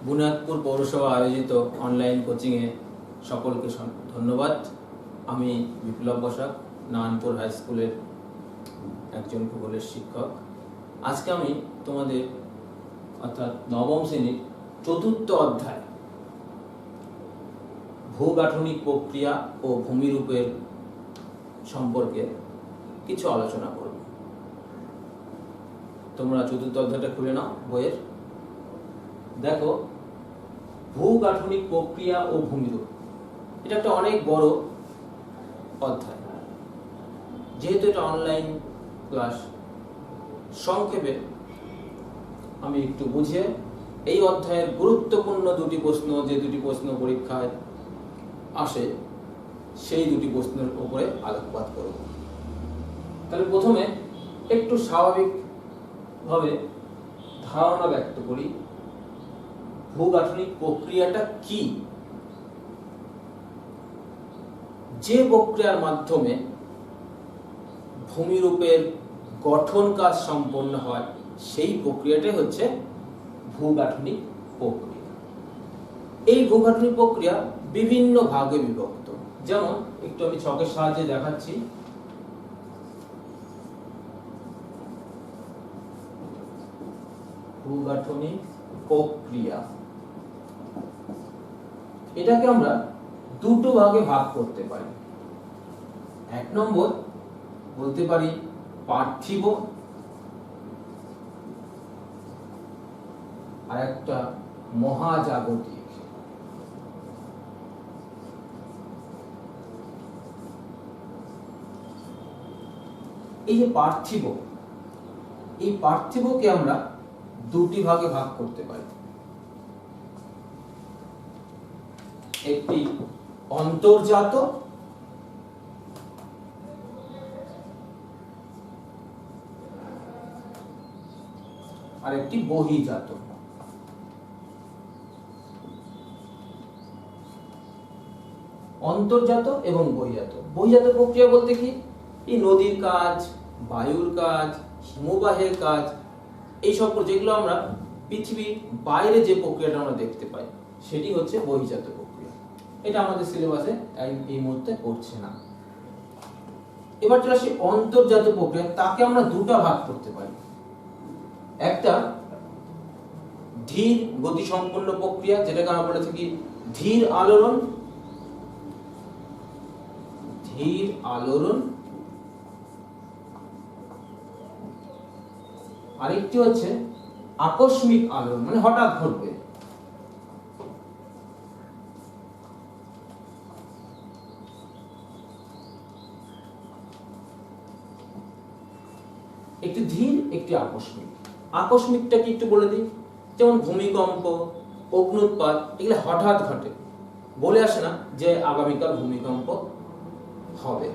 বুনিয়াদপুর পৌরসভা আয়োজিত অনলাইন কোচিংয়ে সকলকে ধন্যবাদ। আমি বিপ্লব বসাক, নারায়ণপুর হাই স্কুলের একজন ভূগোলের শিক্ষক। আজকে আমি তোমাদের অর্থাৎ নবম শ্রেণীর চতুর্থ অধ্যায় ভূগাঠনিক প্রক্রিয়া ও ভূমিরূপের সম্পর্কে কিছু আলোচনা করব। তোমরা চতুর্থ অধ্যায়টা খুলে নাও বইয়ের। দেখো, ভূগাঠনিক প্রক্রিয়া ও ভূমিরূপ, এটা একটা অনেক বড় অধ্যায়। যেহেতু এটা অনলাইন ক্লাস, সংক্ষেপে আমি একটু বুঝিয়ে এই অধ্যায়ের গুরুত্বপূর্ণ দুটি প্রশ্ন পরীক্ষায় আসে, সেই দুটি প্রশ্নের উপরে আলোকপাত করব। তাহলে প্রথমে একটু স্বাভাবিকভাবে ধারণা ব্যক্ত করি, ভূগাঠনিক প্রক্রিয়াটা কি। যে প্রক্রিয়ার মাধ্যমে ভূমিরূপের গঠন কাজ সম্পন্ন হয় সেই প্রক্রিয়াটাই হচ্ছে ভূগাঠনিক প্রক্রিয়া। এই ভূগাঠনিক প্রক্রিয়া বিভিন্ন ভাগে বিভক্ত। যেমন একটু আমি ছকের সাহায্যে দেখাচ্ছি। ভূগাঠনিক প্রক্রিয়া, এটাকে আমরা দুটো ভাগে ভাগ করতে পারি। এক নম্বর বলতে পারি পার্থিব, আর একটা মহাজাগতিক। এই যে পার্থিব, এই পার্থিবকে আমরা দুটি ভাগে ভাগ করতে পারি। একটি অন্তর্জাত আর একটি বহির্জাত। অন্তর্জাত এবং বহির্জাত। বহির্জাত প্রক্রিয়া বলতে কি, এই নদীর কাজ, বায়ুর কাজ, হিমবাহের কাজ, এই সব যেগুলো আমরা পৃথিবীর বাইরে যে প্রক্রিয়াটা আমরা দেখতে পাই সেটি হচ্ছে বহির্জাত প্রক্রিয়া। এটা আমাদের সিলেবাসে এই মুহূর্তে পড়ছে না। এবার চলে আসি অন্তর্জাত প্রক্রিয়া। তাকে আমরা দুটো ভাগ করতে পারি। একটা ধীর গতিসম্পন্ন প্রক্রিয়া, যেটাকে আমরা বলে থাকি ধীর আলোড়ন। ধীর আলোড়ন। আরেকটি হচ্ছে আকস্মিক আলোড়ন, মানে হঠাৎ ঘটবে। একটি ধীর, একটি আকস্মিক। আকস্মিকটা কি একটু বলে দিই। যেমন ভূমিকম্প, অগ্নুৎপাত, এগুলো হঠাৎ ঘটে, বলে আসে না যে আগামীকাল ভূমিকম্প হবে,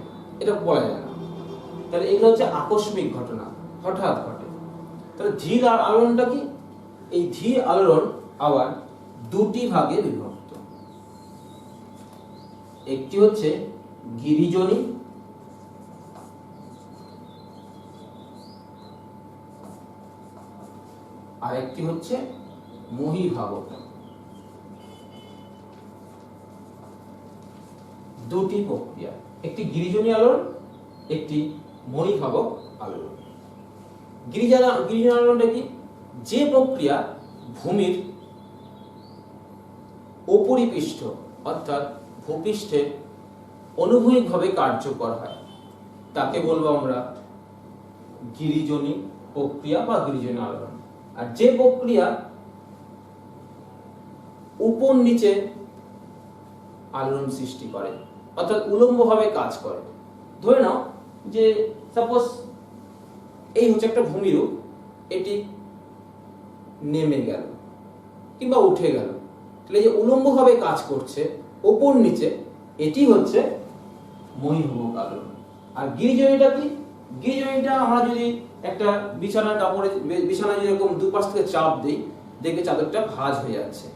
এটা বলা যায় না। তাহলে এগুলো হচ্ছে আকস্মিক ঘটনা, হঠাৎ ঘটে। তাহলে ধীর আলোড়নটা কি? এই ধীর আলোড়ন আবার দুটি ভাগে বিভক্ত। একটি হচ্ছে গিরিজনী, আর একটি হচ্ছে মহীভাবক। দুটি প্রক্রিয়া, একটি গিরিজনী আলোড়ন, একটি মহীভাবক আলোড়ন। গিরিজনী আলোড়নটা কি? যে প্রক্রিয়া ভূমির উপরিপৃষ্ঠ অর্থাৎ ভূপৃষ্ঠে অনুভূমিকভাবে কার্যকর হয় তাকে বলবো আমরা গিরিজনী প্রক্রিয়া বা গিরিজনী আলোড়ন। আর যে প্রক্রিয়া উপর নিচে আলোড়ন সৃষ্টি করে অর্থাৎ উলম্বভাবে কাজ করে, ধরে নাও যে সাপোজ এই হচ্ছে একটা ভূমিরূপ, এটি নেমে গেল কিংবা উঠে গেল, তাহলে যে উলম্বভাবে কাজ করছে উপর নিচে, এটি হচ্ছে মহীভাবক আলোড়ন। আর গিরিজনীটা কি? গিরিজনীটা আমরা যদি একটা বিছানার কাপড়ে, বিছানায় যেরকম দুপাশ থেকে চাপ দিই, দেখবে চাদরটা ভাঁজ হয়ে যাচ্ছে,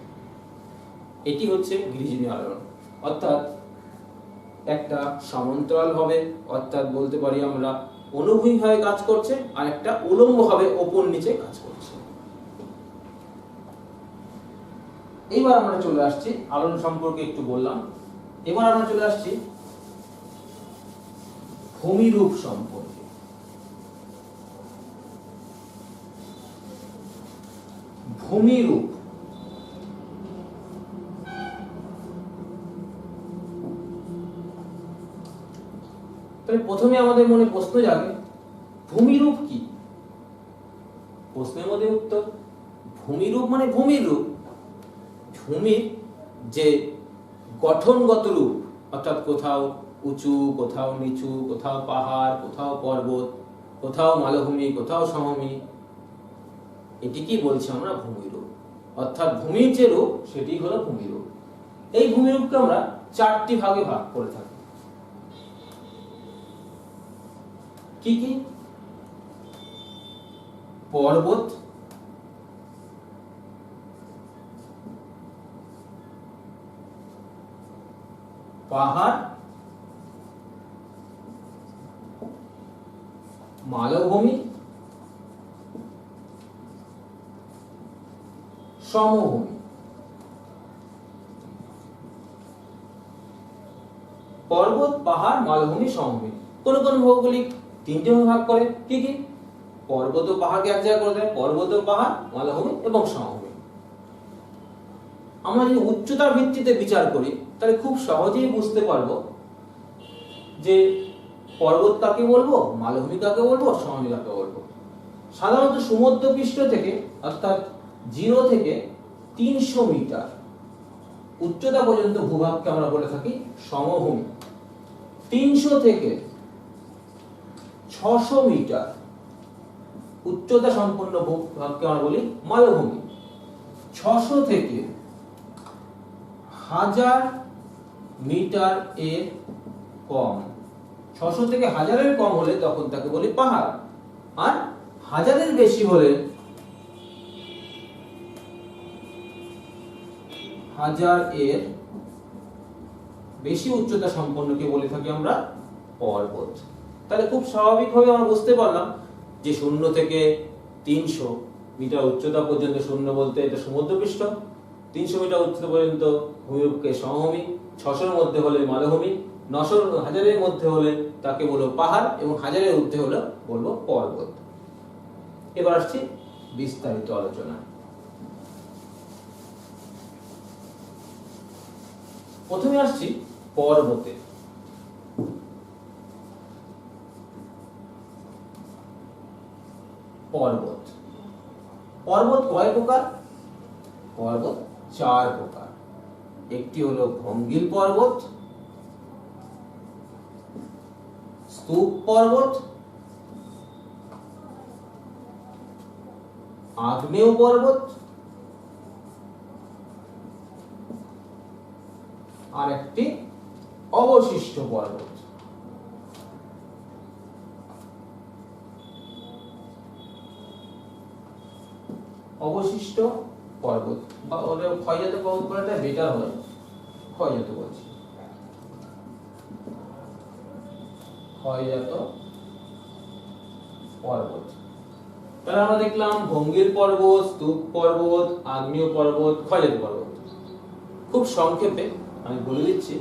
এটি হচ্ছে গিরিজনী আলোড়ন। অর্থাৎ একটা সমান্তরাল ভাবে, অর্থাৎ বলতে পারি আমরা অনুভূমিকভাবে কাজ করছে, আর একটা উলম্বভাবে ওপর নিচে কাজ করছে। এইবার আমরা চলে আসছি আলোড়ন সম্পর্কে একটু বললাম, এবার আমরা চলে আসছি ভূমিরূপ সম্পর্কে। ভূমিরূপ তাহলে প্রথমে আমাদের মনে প্রশ্ন জাগে, ভূমিরূপ কি? প্রশ্নের মধ্যে উত্তর, ভূমিরূপ মানে ভূমির রূপ। ভূমির যে গঠনগত রূপ, অর্থাৎ কোথাও উঁচু, কোথাও নিচু, কোথাও পাহাড়, কোথাও পর্বত, কোথাও মালভূমি, কোথাও সমভূমি, এটি কি বলছি আমরা? ভূমিরূপ। অর্থাৎ ভূমির যে রূপ সেটি হলো ভূমিরূপ। এই ভূমিরূপকে আমরা 4টি ভাগে ভাগ করে থাকি। কি কি? পর্বত, পাহাড়, মালভূমি, সমভূমি। পর্বত, পাহাড়, মালভূমি, সমভূমি। কোন কোন ভৌগোলিক 3টে ভাগ করে। কি কি? পর্বত ও পাহাড়কে এক জায়গায় করে দেয়, পর্বত ও পাহাড়, মালভূমি এবং সমভূমি। আমরা যদি উচ্চতার ভিত্তিতে বিচার করি তাহলে খুব সহজেই বুঝতে পারবো যে পর্বত কাকে বলবো, মালভূমি কাকে বলবো, সমভূমি কাকে বলবো। সাধারণত সমুদ্রপৃষ্ঠ থেকে অর্থাৎ 0 থেকে 300 মিটার উচ্চতা পর্যন্ত ভূভাগকে আমরা বলে থাকি সমভূমি। 300 থেকে 600 মিটার উচ্চতা সম্পন্ন ভূভাগকে আমরা বলি মালভূমি। 600 থেকে 1000 মিটার এর কম, 600 থেকে 1000 এর কম হলে তখন তাকে বলি পাহাড়। আর 1000 এর বেশি হলে, 1000 এর বেশি উচ্চতা সম্পন্নকে বলে থাকি আমরা পর্বত। তাহলে খুব স্বাভাবিকভাবে আমরা বুঝতে পারলাম যে 0 থেকে 300 মিটার উচ্চতা পর্যন্ত, 0 বলতে এটা সমুদ্রপৃষ্ঠ, 300 মিটার উচ্চতা পর্যন্ত ভূমিরূপকে সমভূমি, 600 এর মধ্যে হলে মালভূমি, 900 1000 এর মধ্যে হলে তাকে বলবো পাহাড় এবং 1000 এর ঊর্ধ্বে হলে বলবো পর্বত। এবার আসছি বিস্তারিত আলোচনা। প্রথমে আসছি পর্বতে। পর্বত, পর্বত কয় প্রকার? পর্বত 4 প্রকার। একটি হলো ভঙ্গিল পর্বত, স্তূপ পর্বত, আগ্নেয় পর্বত, আর একটি অবশিষ্ট পর্বত। অবশিষ্ট পর্বত বা ওদের ক্ষয়জাত পর্বত বলাটা বেটার হয়, ক্ষয়জাত বলছি, ক্ষয়জাত পর্বত। তাহলে আমরা দেখলাম ভঙ্গিল পর্বত, স্তূপ পর্বত, আগ্নেয় পর্বত, ক্ষয়জাত পর্বত। খুব সংক্ষেপে আমি বলে দিচ্ছি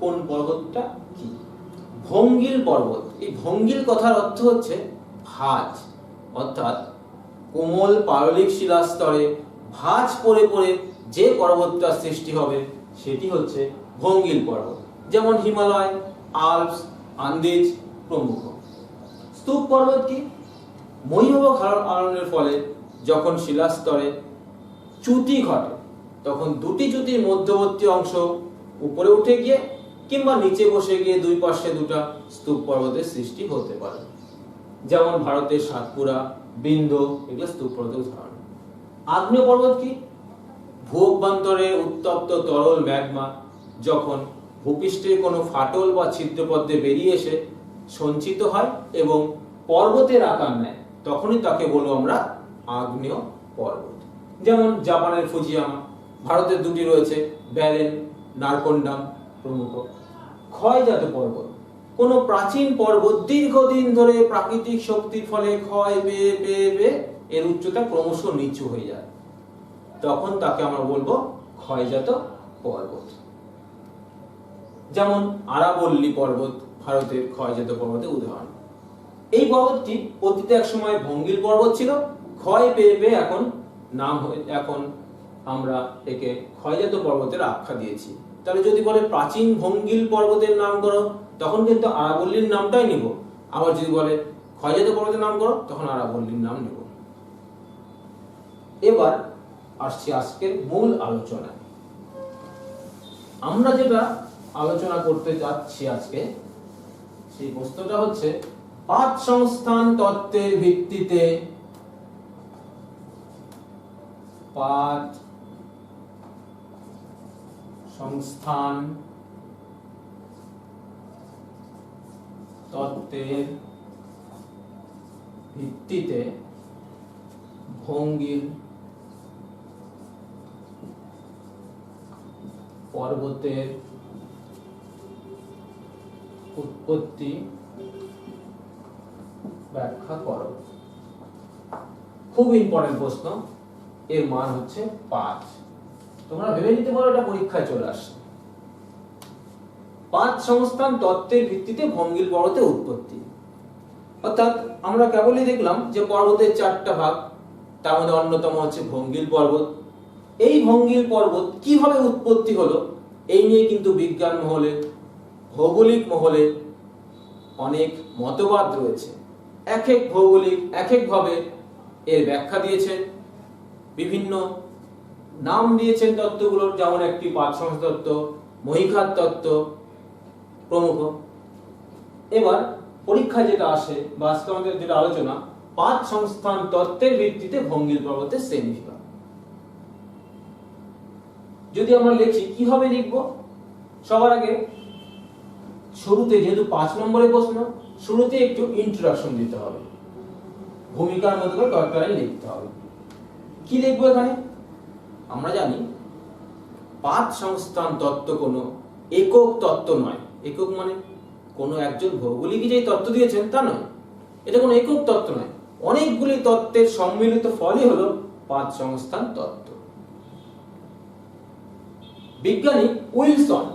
কোন পর্বতটা কি। ভঙ্গিল পর্বত, এই ভঙ্গিল কথার অর্থ হচ্ছে ভাঁজ, অর্থাৎ কোমল পাললিক শিলাস্তরে ভাঁজ পড়ে পড়ে যে পর্বতটা সৃষ্টি হবে সেটি হচ্ছে ভঙ্গিল পর্বত, যেমন হিমালয়, আল্পস, আন্দিজ প্রমুখ। স্তূপ পর্বত কি? মহীভূমিক আলোড়নের ফলে যখন শিলাস্তরে চ্যুতি ঘটে তখন দুটি চ্যুতির মধ্যবর্তী অংশ উপরে উঠে গিয়ে কিংবা নিচে বসে গিয়ে দুই পাশে দুটা স্তূপ পর্বতের সৃষ্টি হতে পারে, যেমন ভারতের সাতপুরা, বিন্ধ্য, এগুলো স্তূপ পর্বতের উদাহরণ। আগ্নেয় পর্বত কি? ভূ-অভ্যন্তরে উত্তপ্ত তরল ম্যাগমা যখন ভূপৃষ্ঠের কোনো ফাটল বা ছিদ্রপথে বেরিয়ে এসে সঞ্চিত হয় এবং পর্বতের আকার নেয়, তখনই তাকে বলবো আমরা আগ্নেয় পর্বত। যেমন জাপানের ফুজিয়ামা, ভারতের দুটি রয়েছে ব্যালেন, নারকন্ডাম প্রমুখ। ক্ষয়জাত পর্বত, কোন প্রাচীন পর্বত দীর্ঘদিন ধরে প্রাকৃতিক শক্তির ফলে ক্ষয় পেয়ে পেয়ে পেয়ে এর উচ্চতা ক্রমশ নিচু হয়ে যায়, তখন তাকে আমরা বলবো ক্ষয়জাত পর্বত। যেমন আরাবল্লী পর্বত ভারতের ক্ষয়জাত পর্বতের উদাহরণ। এই পর্বতটি অতীতে এক সময় ভঙ্গিল পর্বত ছিল, ক্ষয় পেয়ে পেয়ে এখন আমরা একে ক্ষয়জাত পর্বতের আখ্যা দিয়েছি। তাহলে যদি বলে প্রাচীন ভঙ্গিল পর্বতের নাম করো, তখন কিন্তু আরাবল্লীর নামটাই নিব। আবার যদি বলে ক্ষয়জাত পর্বতের নাম করো, তখন আরাবল্লীর নাম নেব। এবার আসছি আজকের মূল আলোচনায়। আমরা যেটা আলোচনা করতে যাচ্ছি আজকে, সেই বস্তুটা হচ্ছে পাঁচ সংস্থান তত্ত্বের ভিত্তিতে পাঁচ সংস্থান তত্ত্বের ভিত্তিতে ভঙ্গিল পর্বতের উৎপত্তি ব্যাখ্যা করো। খুব ইম্পর্টেন্ট প্রশ্ন, এর মান হচ্ছে 5। তোমরা ভেবে নিতে পারো এটা পরীক্ষায় চলে আসছে। পাঁচ সংস্থান তত্ত্বের ভিত্তিতে ভঙ্গিল পর্বতের উৎপত্তি। অর্থাৎ আমরা কেবলই দেখলাম যে পর্বতের 4টা ভাগ, তার মধ্যে অন্যতম হচ্ছে ভঙ্গিল পর্বত। এই ভঙ্গিল পর্বত কিভাবে উৎপত্তি হলো, এই নিয়ে কিন্তু বিজ্ঞান মহলে, ভৌগোলিক মহলে অনেক মতবাদ রয়েছে। এক এক ভৌগোলিক এক এক ভাবে এর ব্যাখ্যা দিয়েছেন, বিভিন্ন নাম দিয়েছেন তত্ত্বগুলোর, যেমন একটি পাঁচ সংস্থান তত্ত্ব, মহীখাত তত্ত্ব প্রমুখ। এবার পরীক্ষায় যেটা আসে বা আজকে আমাদের যেটা আলোচনা, পাঁচ সংস্থান তত্ত্বের ভিত্তিতে ভঙ্গিল পর্বতের শ্রেণীবিভাগ। যদি আমরা লিখি, কিভাবে লিখব? সবার আগে শুরুতে, যেহেতু 5 নম্বরের প্রশ্ন, শুরুতে একটু ইন্ট্রোডাকশন দিতে হবে, ভূমিকার মতো করে কয়েকটা লাইন লিখতে হবে। কি লিখবো এখানে? আমরা জানি পাঁচ সংস্থান তত্ত্ব কোনো একক তত্ত্ব নয়। একক মানে কোনো একজন ভৌগোলিকই যে তত্ত্ব দিয়েছেন তা নয়, এটা কোনো একক তত্ত্ব নয়। অনেকগুলি তত্ত্বের সম্মিলিত ফলই হলো পাঁচ সংস্থান তত্ত্ব। বিজ্ঞানী উইলসন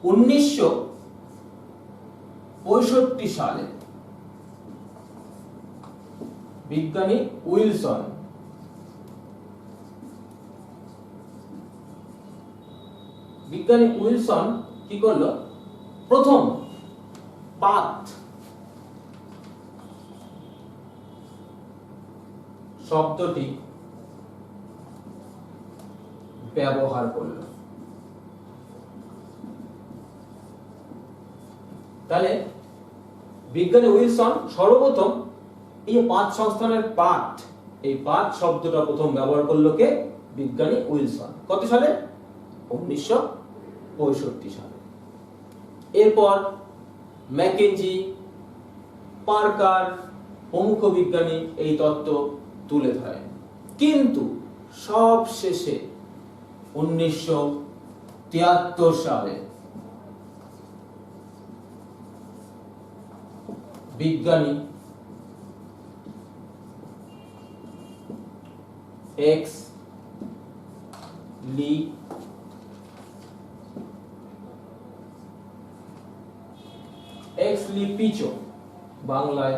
1965 সালে, বিজ্ঞানী উইলসন কি করলো? প্রথম পাত শব্দটি ব্যবহার করলো। তাহলে বিজ্ঞানী উইলসন সর্বপ্রথম এই পাঁচ সংস্থানের পাঠ, এই পাঁচ শব্দটা প্রথম ব্যবহার করলো কে? বিজ্ঞানী উইলসন। কত সালে? 1965 সালে। এরপর ম্যাকেঞ্জি, পার্কার প্রমুখ বিজ্ঞানী এই তত্ত্ব তুলে ধরেন। কিন্তু সব শেষে 1973 সালে বিজ্ঞানী এক্স লি পিচো, বাংলায়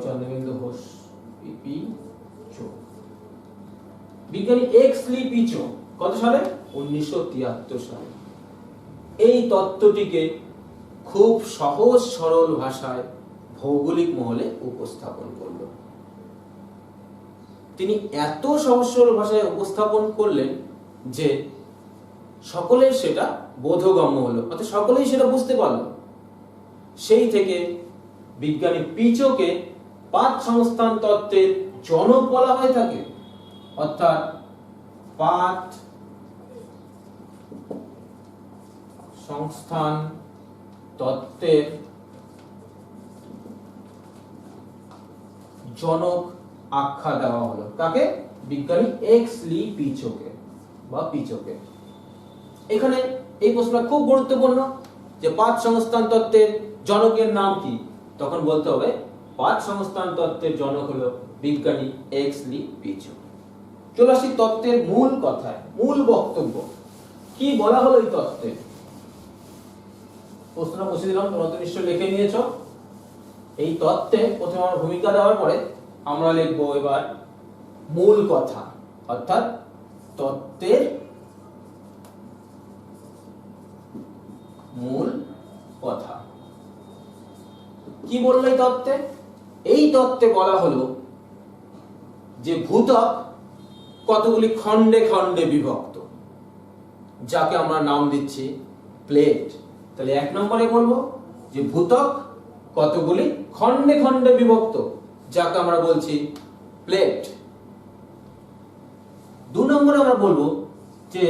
চন্দ্রবিন্দু ঘোষ, পিচো, বিজ্ঞানী এক্স লি পিচো কত সালে? 1973 সালে এই তত্ত্বটিকে খুব সহজ সরল ভাষায় ভৌগোলিক মহলে উপস্থাপন করল। তিনি এত সহজ সরল ভাষায় উপস্থাপন করলেন যে সকলের সেটা বোধগম্য হলো, অর্থাৎ সকলেই সেটা বুঝতে পারল। সেই থেকে বিজ্ঞানী পিচোকে পাঁচ সংস্থান তত্ত্বের জনক বলা হয়ে থাকে। অর্থাৎ পাঁচ সংস্থান তত্ত্বের জনক আখ্যা দেওয়া হলো কাকে? বিজ্ঞানী এক্স লি পিচোকে বা পিচোকে। এখানে এই প্রশ্নটা খুব গুরুত্বপূর্ণ যে পাঁচ সংস্থান তত্ত্বের জনকের নাম কি? তখন বলতে হবে পাঁচ সংস্থান তত্ত্বের জনক হলো বিজ্ঞানী এক্স লি পিচো। চলে আসি তত্ত্বের মূল কথায়, মূল বক্তব্য কি বলা হলো এই তত্ত্বে। প্রশ্নটা মুছে দিলাম, তোমরা তো নিশ্চয় লিখে নিয়েছো। এই তত্ত্বে প্রথমে আমরা ভূমিকা দেওয়ার পরে আমরা লিখবো এবার মূল কথা, অর্থাৎ তত্ত্বের মূল কথা। কি বললো এই তত্ত্বে? এই তত্ত্বে বলা হলো যে ভূত্বক কতগুলি খণ্ডে খণ্ডে বিভক্ত, যাকে আমরা নাম দিচ্ছি প্লেট। তাহলে 1 নম্বরে বলবো যে ভূত্বক কতগুলি খণ্ডে খণ্ডে বিভক্ত, যাকে আমরা বলছি প্লেট। 2 নম্বরে আমরা বলবো যে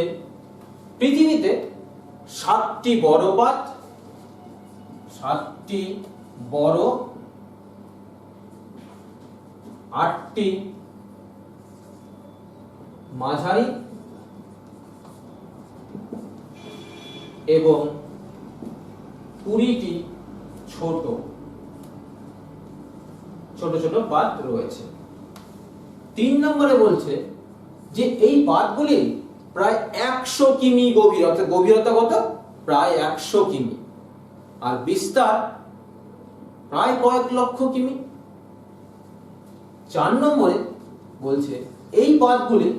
পৃথিবীতে 7টি বড় পাত, 7টি বড়, 8টি মাঝারি এবং 20টি ছোট ছোট ছোট পাত রয়েছে। 3 নম্বরে বলছে যে এই পাতগুলি প্রায় 100 কিমি গভীর, অর্থাৎ গভীরতা কত? প্রায় 100 কিমি, আর বিস্তার প্রায় কয়েক লক্ষ কিমি। 4 নম্বরে বলছে এই পাতগুলি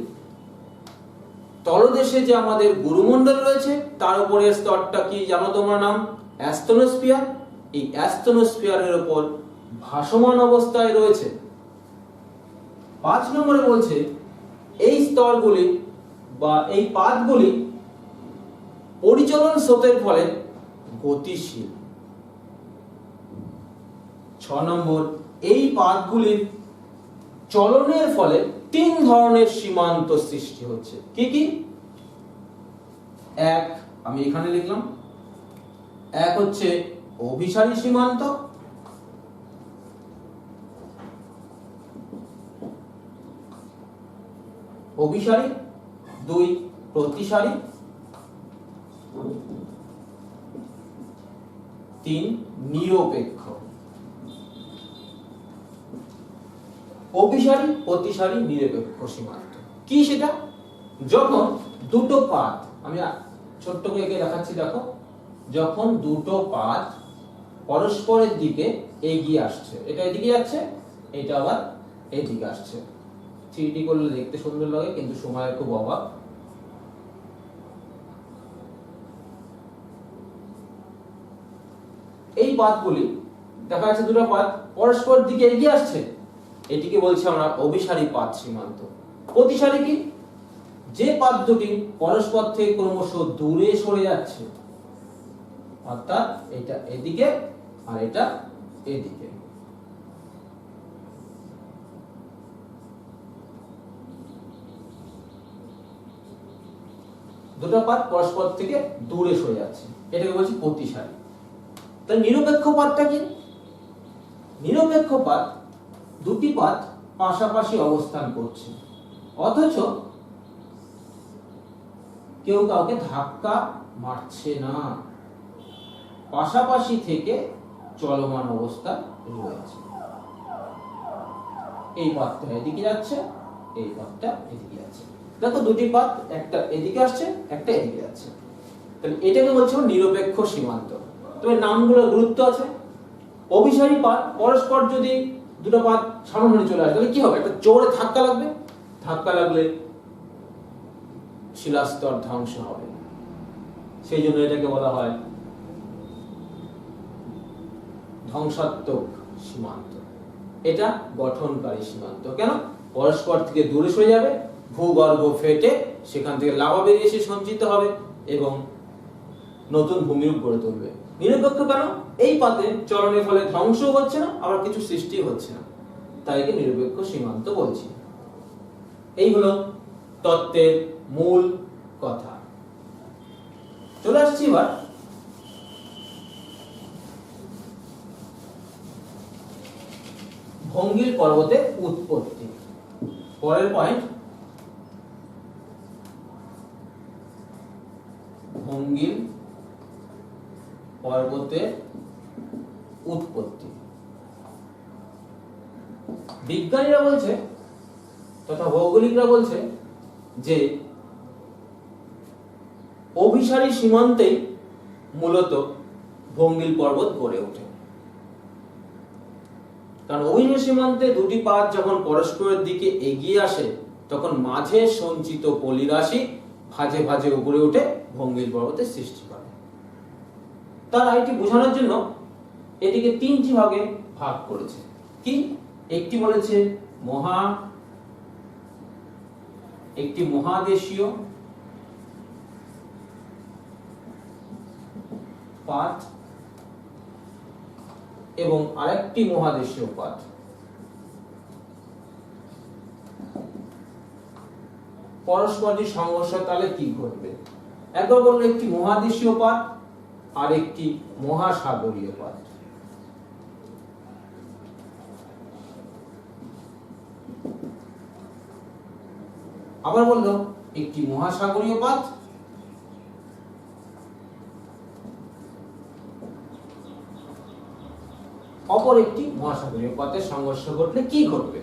তলদেশে যে আমাদের গুরুমণ্ডল রয়েছে তার উপরের স্তরটা কি জানো তোমরা? নাম অ্যাস্টোনোস্ফিয়ার। এই অ্যাস্টোনোস্ফিয়ারের উপর ভাসমান অবস্থায় রয়েছে। 5 নম্বরে বলছে এই স্তরগুলি বা এই পাতগুলি পরিচলন স্রোতের ফলে গতিশীল। 6 নম্বর এই পাতগুলির চলনের ফলে 3 ধরনের সীমান্ত সৃষ্টি হচ্ছে। কি কি? 1 আমি এখানে লিখলাম, 1 হচ্ছে অভিসারী সীমান্ত, অভিসারী, 2 প্রতিসারী, 3 নিরপেক্ষ। অভিসারী, প্রতিসারী, নিরপেক্ষ সীমান্ত কি সেটা? যখন দুটো পাত, আমি ছোট্ট করে এঁকে দেখাচ্ছি, দেখো, যখন দুটো পাত পরস্পরের দিকে এগিয়ে আসছে, এটা এদিকে যাচ্ছে, এটা আবার এদিকে আসছে। 3D করলে দেখতে সুন্দর লাগে, কিন্তু সময়ের খুব অভাব। এই পাতগুলি দেখা যাচ্ছে দুটো পাত পরস্পর দিকে এগিয়ে আসছে, এটিকে বলছি আমরা অভিসারী পাত সীমান্ত। প্রতিসারী কি? যে পাত দুটি পরস্পর থেকে ক্রমশ দূরে সরে যাচ্ছে, অর্থাৎ এটা এদিকে আর এটা এদিকে। দুটো পাত পরস্পর থেকে দূরে সরে যাচ্ছে, এটাকে বলছি প্রতিসারী। তাহলে নিরপেক্ষ পাতটা কি? নিরপেক্ষ পাত দুটি পাত পাশাপাশি অবস্থান করছে, অথচ কেউ কাউকে ধাক্কা মারছে না, পাশাপাশি থেকে চলমান অবস্থা রয়েছে। এই পাতটা এদিকে যাচ্ছে, এই পাতটা এদিকে যাচ্ছে। দেখো দুটি পাত, একটা এদিকে আসছে, একটা এদিকে যাচ্ছে। তাহলে এটাকে বলছে নিরপেক্ষ সীমান্ত। তবে নামগুলোর গুরুত্ব আছে। অভিসারী পাত, পরস্পর যদি দুটো পাত সামনাসামনি চলে আসে তাহলে কি হবে? একটা জোরে ধাক্কা লাগবে, ধাক্কা লাগলে শিলাস্তর ধ্বংস হবে। সেই জন্য এটাকে বলা হয় ধ্বংসাত্মক সীমান্ত। এটা গঠনকারী সীমান্ত। কেন? পরস্পর থেকে দূরে সরে যাবে, ভূগর্ভ ফেটে সেখান থেকে লাভা বেরিয়ে এসে সঞ্চিত হবে এবং নতুন ভূমিরূপ গড়ে তুলবে। নিরপেক্ষ কেন? এই পাতে চলনের ফলে ধ্বংস হচ্ছে না, আবার কিছু সৃষ্টি হচ্ছে না, তাই একে নিরপেক্ষ সীমান্ত বলছি। এই হলো তত্ত্বের মূল কথা। চলে আসছি এবার ভঙ্গিল পর্বতের উৎপত্তি। পরের পয়েন্ট, ভঙ্গিল পর্বতের উৎপত্তি। বিজ্ঞানীরা বলছে তথা ভৌগোলিকরা বলছে যে অভিসারী সীমান্তেই মূলত ভঙ্গিল পর্বত গড়ে ওঠে। কারণ অভিসারী সীমান্তে দুটি পাত যখন পরস্পরের দিকে এগিয়ে আসে তখন মাঝে সঞ্চিত পলিরাশি ভাঁজে ভাঁজে উপরে উঠে ভঙ্গিল পর্বতের সৃষ্টি করে। তার এটি বোঝানোর জন্য এটিকে তিনটি ভাগে ভাগ করেছে। কি? একটি বলেছে একটি মহাদেশীয় পাত এবং আরেকটি মহাদেশীয় পাত। পরস্পরের সংঘর্ষ তাহলে কি ঘটবে? একবার বললো একটি মহাদেশীয় পাত আর একটি মহাসাগরীয় পাত। আবার বললো একটি মহাসাগরীয় পাত অপর একটি মহাসাগরীয় পাতের সংঘর্ষ ঘটলে কি ঘটবে?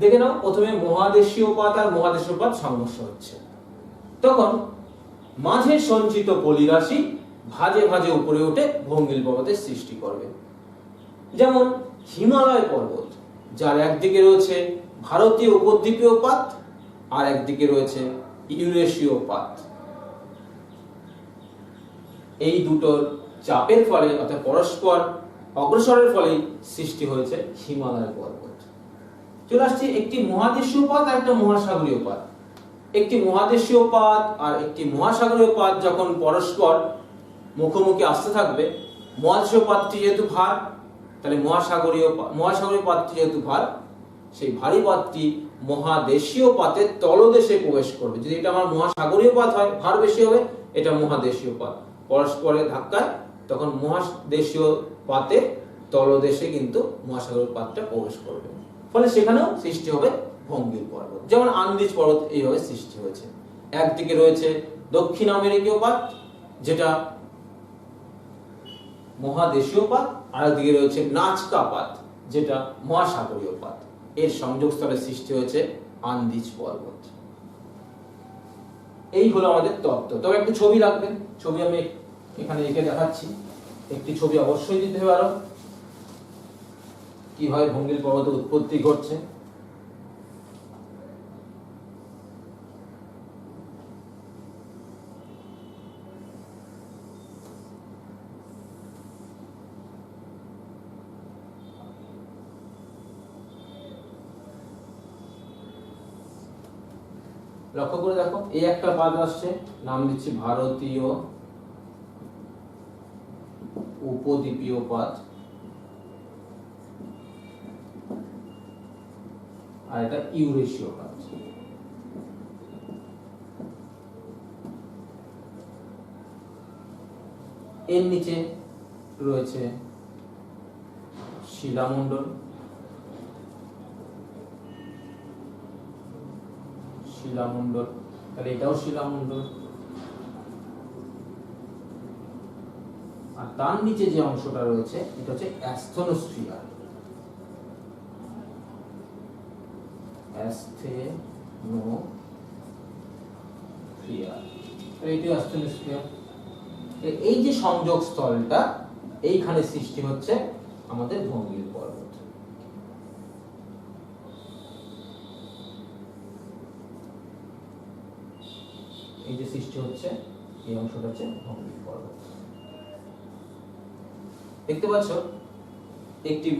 দেখে নাও, প্রথমে মহাদেশীয় পাত আর মহাদেশীয় পাত সংঘর্ষ হচ্ছে, তখন মাঝে সঞ্চিত পলিরাশি ভাঁজে ভাঁজে উপরে উঠে ভঙ্গিল পর্বতের সৃষ্টি করবে। যেমন হিমালয় পর্বত, যার একদিকে রয়েছে ভারতীয় উপদ্বীপীয় পাত আর একদিকে রয়েছে ইউরেশীয় পাত। এই দুটোর চাপের ফলে অর্থাৎ পরস্পর অগ্রসরের ফলে সৃষ্টি হয়েছে হিমালয় পর্বত। চলে আসছে একটি মহাদেশীয় পাত আর একটা মহাসাগরীয় পাত। একটি মহাদেশীয় পাত আর একটি মহাসাগরীয় পাত যখন পরস্পর মুখোমুখি আসতে থাকবে, মহাদেশীয় পাতটি যেহেতু ভার, তাহলে মহাসাগরীয় পাতটি যেহেতু ভার, সেই ভারী পাতটি মহাদেশীয় পাতের তলদেশে প্রবেশ করবে। যদি এটা আমার মহাসাগরীয় পাত হয়, ভার বেশি হবে, এটা মহাদেশীয় পাত, পরস্পরের ধাক্কায় তখন মহাদেশীয় পাতের তলদেশে কিন্তু মহাসাগরীয় পাতটা প্রবেশ করবে, ফলে সেখানেও সৃষ্টি হবে ভঙ্গিল পর্বত। যেমন আন্দিজ পর্বত এইভাবে সৃষ্টি হয়েছে। একদিকে রয়েছে দক্ষিণ আমেরিকীয় পাত, যেটা মহাদেশীয় পাত, আর একদিকে রয়েছে নাজকা পাত, যেটা মহাসাগরীয় পাত। এর সংযোগস্থলে সৃষ্টি হয়েছে আন্দিজ পর্বত। এই হলো আমাদের তত্ত্ব। তবে একটু ছবি রাখবেন, ছবি আমি এখানে এঁকে দেখাচ্ছি। একটি ছবি অবশ্যই দিতে হবে আরো, কিভাবে ভঙ্গিল পর্বতের উৎপত্তি ঘটছে। লক্ষ্য করে দেখো, এই একটা পাত আসছে, নাম দিচ্ছি ভারতীয় উপদ্বীপীয় পাত, আর এটা ইউরেশীয় পাত। এর নিচে রয়েছে শিলামণ্ডল, তাহলে এটাও শিলামণ্ডল। আর তার নিচে যে অংশটা রয়েছে এটা হচ্ছে অ্যাস্থেনোস্ফিয়ার। এই যে সংযোগ স্থলটা, এইখানে সৃষ্টি হচ্ছে আমাদের ভঙ্গিল পর্বত। এই যে সৃষ্টি হচ্ছে, এই অংশটা হচ্ছে ভঙ্গিল পর্বত। দেখতে পাচ্ছ, একটি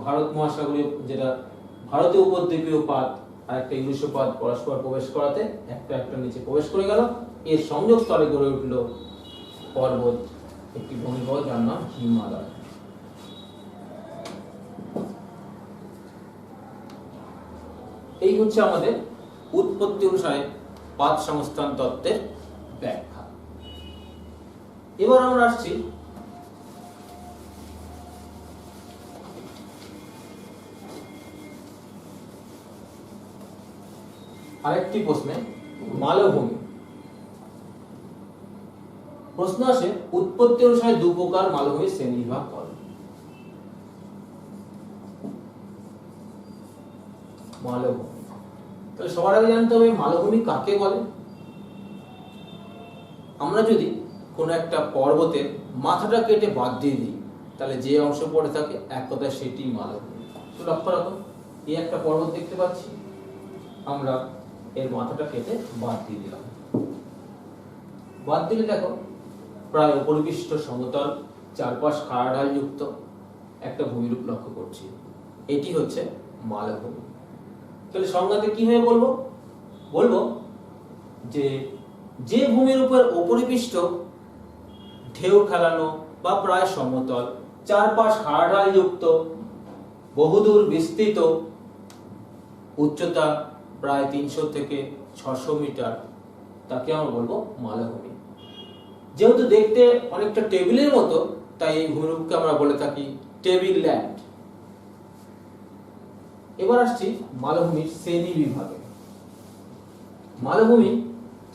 ভারত মহাসাগরীয়, যেটা ভারতীয় উপদ্বীপীয় পাত আর একটা ইউরেশীয় পাত পরস্পর প্রবেশ করাতে একটা নিচে প্রবেশ করে গেল, এর সংযোগ স্থলে গড়ে উঠল পর্বত, একটি ভঙ্গিল পর্বত, যার নাম হিমালয়। এই হচ্ছে আমাদের উৎপত্তি অনুসারে পাত সংস্থান তত্ত্বের ব্যাখ্যা। এবার আমরা আসছি আরেকটি প্রশ্নে, মালভূমি। প্রশ্ন আসে উৎপত্তি অনুসারে দু প্রকার মালভূমি শ্রেণীবিভাগ করো। মালভূমি তাহলে সবার আগে জানতে হবে মালভূমি কাকে বলে। আমরা যদি কোনো একটা পর্বতের মাথাটা কেটে বাদ দিয়ে দিই তাহলে যে অংশ পড়ে থাকে এক কথায় সেটি মালভূমি। তো লক্ষ্য রাখো, এই একটা পর্বত দেখতে পাচ্ছি, আমরা এর মাথাটা কেটে বাদ দিয়ে দিলাম। বাদ দিলে দেখো প্রায় উপরিপৃষ্ঠ সমতল, চারপাশ খাড়া ঢাল যুক্ত একটা ভূমিরূপ লক্ষ্য করছি, এটি হচ্ছে মালভূমি। তাহলে সংজ্ঞাতে কি হয়ে বলবো? বলবো যে ভূমির উপর উপরিপৃষ্ঠ ঢেউ খেলানো বা প্রায় সমতল, চারপাশ খাড়া ঢাল যুক্ত, বহুদূর বিস্তৃত, উচ্চতা প্রায় 300 থেকে 600 মিটার, তাকে আমরা বলবো মালভূমি। যেহেতু দেখতে অনেকটা টেবিলের মতো, তাই এই ভূমিরূপকে আমরা বলে থাকি টেবিল ল্যান্ড। এবার আসছি মালভূমির শ্রেণী বিভাগে। মালভূমি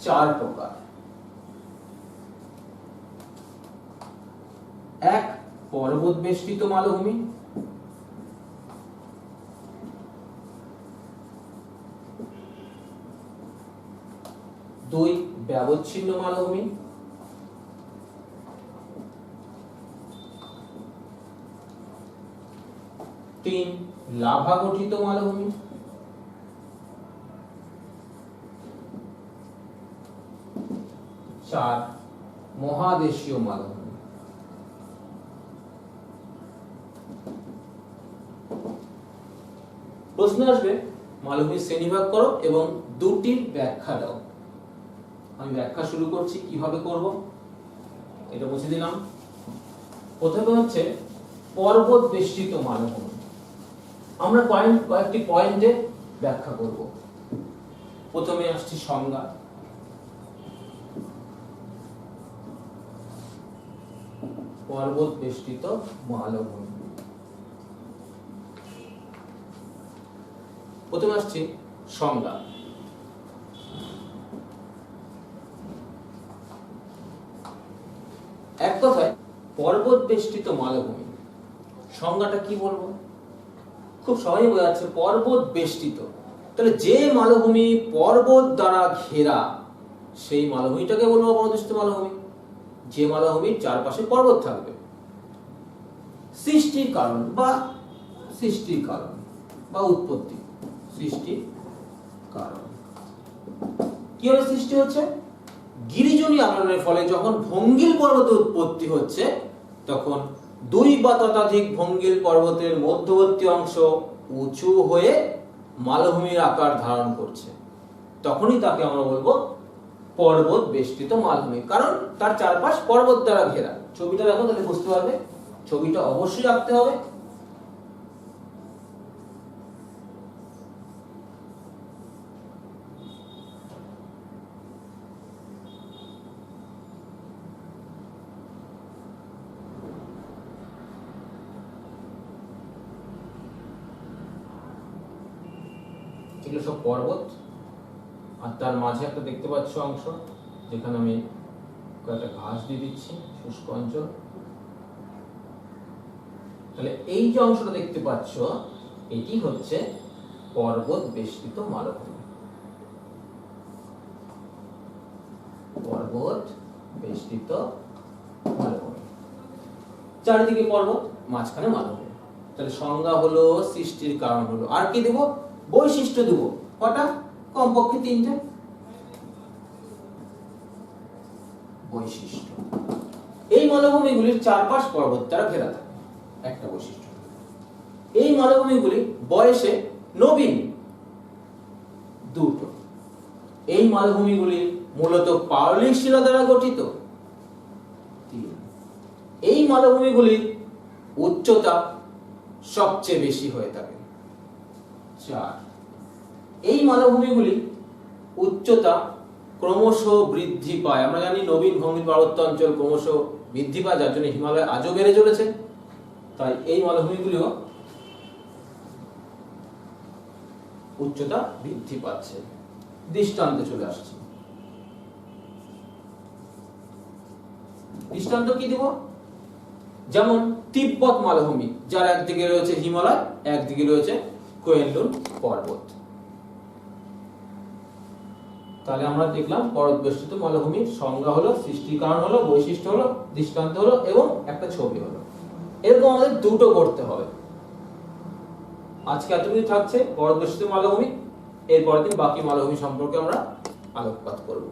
4 প্রকার। 1 পর্বত বেষ্টিত মালভূমি, 2 ব্যবচ্ছিন্ন মালভূমি, 3 লাভা গঠিত মালভূমি, 4 মহাদেশীয় মালভূমি। প্রশ্ন আসবে মালভূমির শ্রেণীভাগ করো এবং দুটির ব্যাখ্যা দাও। আমি ব্যাখ্যা শুরু করছি, কিভাবে করব এটা বুঝে দিলাম। প্রথমে হচ্ছে পর্বত বেষ্টিত মালভূমি। আমরা কয়েকটি পয়েন্টে ব্যাখ্যা করব। প্রথমে আসছে সংজ্ঞা। পর্বত বেষ্টিত মালভূমি, প্রথমে আসছে সংজ্ঞা। এক কথায় পর্বত বেষ্টিত মালভূমি সংজ্ঞাটা কি বলবো? খুব সহজে বোঝা যাচ্ছে, পর্বত বেষ্টিত। তাহলে যে মালভূমি পর্বত দ্বারা ঘেরা সেই মালভূমিটাকে বলবো পর্বতবেষ্টিত মালভূমি। যে মালভূমির চারপাশে পর্বত থাকবে। সৃষ্টির কারণ বা উৎপত্তি। সৃষ্টির কারণ কিভাবে সৃষ্টি হচ্ছে? গিরিজনী আন্দোলনের ফলে যখন ভঙ্গিল পর্বতের উৎপত্তি হচ্ছে, তখন 2 বা ততোধিক ভঙ্গিল পর্বতের মধ্যবর্তী অংশ উঁচু হয়ে মালভূমির আকার ধারণ করছে, তখনই তাকে আমরা বলবো পর্বত বেষ্টিত মালভূমি। কারণ তার চারপাশ পর্বত দ্বারা ঘেরা। ছবিটা দেখো, তাহলে বুঝতে পারবে। ছবিটা অবশ্যই আঁকতে হবে। এগুলো সব পর্বত, আর তার মাঝে একটা দেখতে পাচ্ছ অংশ, যেখানে আমি কয়েকটা ঘাস দিয়ে দিচ্ছি, শুষ্ক অঞ্চল। তাহলে এই যে অংশটা দেখতে পাচ্ছ, এটি হচ্ছে পর্বত বেষ্টিত মালভূমি। পর্বত বেষ্টিত মালভূমি, চারিদিকে পর্বত, মাঝখানে মালভূমি। তাহলে সংজ্ঞা হলো, সৃষ্টির কারণ হলো, আর কি দেব? বৈশিষ্ট্য দেব। কটা? কমপক্ষে 3টে বৈশিষ্ট্য। এই মালভূমিগুলির চারপাশ পর্বত দ্বারা ঘেরা থাকে, একটা বৈশিষ্ট্য। এই মালভূমিগুলি বয়সে নবীন, 2টো। এই মালভূমিগুলি মূলত পাললিক শিলা দ্বারা গঠিত, 3। এই মালভূমিগুলির উচ্চতা সবচেয়ে বেশি হয়ে থাকে, 4। এই মালভূমিগুলি উচ্চতা ক্রমশ বৃদ্ধি পায়। আমরা জানি নবীন ভঙ্গিল পার্বত্য অঞ্চল ক্রমশ বৃদ্ধি পায়, যার জন্য হিমালয় আজও বেড়ে চলেছে। তাই এই মালভূমিগুলিও উচ্চতা বৃদ্ধি পাচ্ছে। দৃষ্টান্তে চলে আসছে। দৃষ্টান্ত কি দেব? যেমন তিব্বত মালভূমি, যার একদিকে রয়েছে হিমালয়, একদিকে রয়েছে কোয়েনলুন পর্বত। তাহলে আমরা দেখলাম পরবেষ্টিত মালভূমির সংজ্ঞা হলো, সৃষ্টির কারণ হলো, বৈশিষ্ট্য হলো, দৃষ্টান্ত হলো এবং একটা ছবি হলো। এরকম আমাদের দুটো করতে হবে। আজকে এতটুকু থাকছে পরবেষ্টিত মালভূমি। এরপরের দিন বাকি মালভূমি সম্পর্কে আমরা আলোকপাত করব।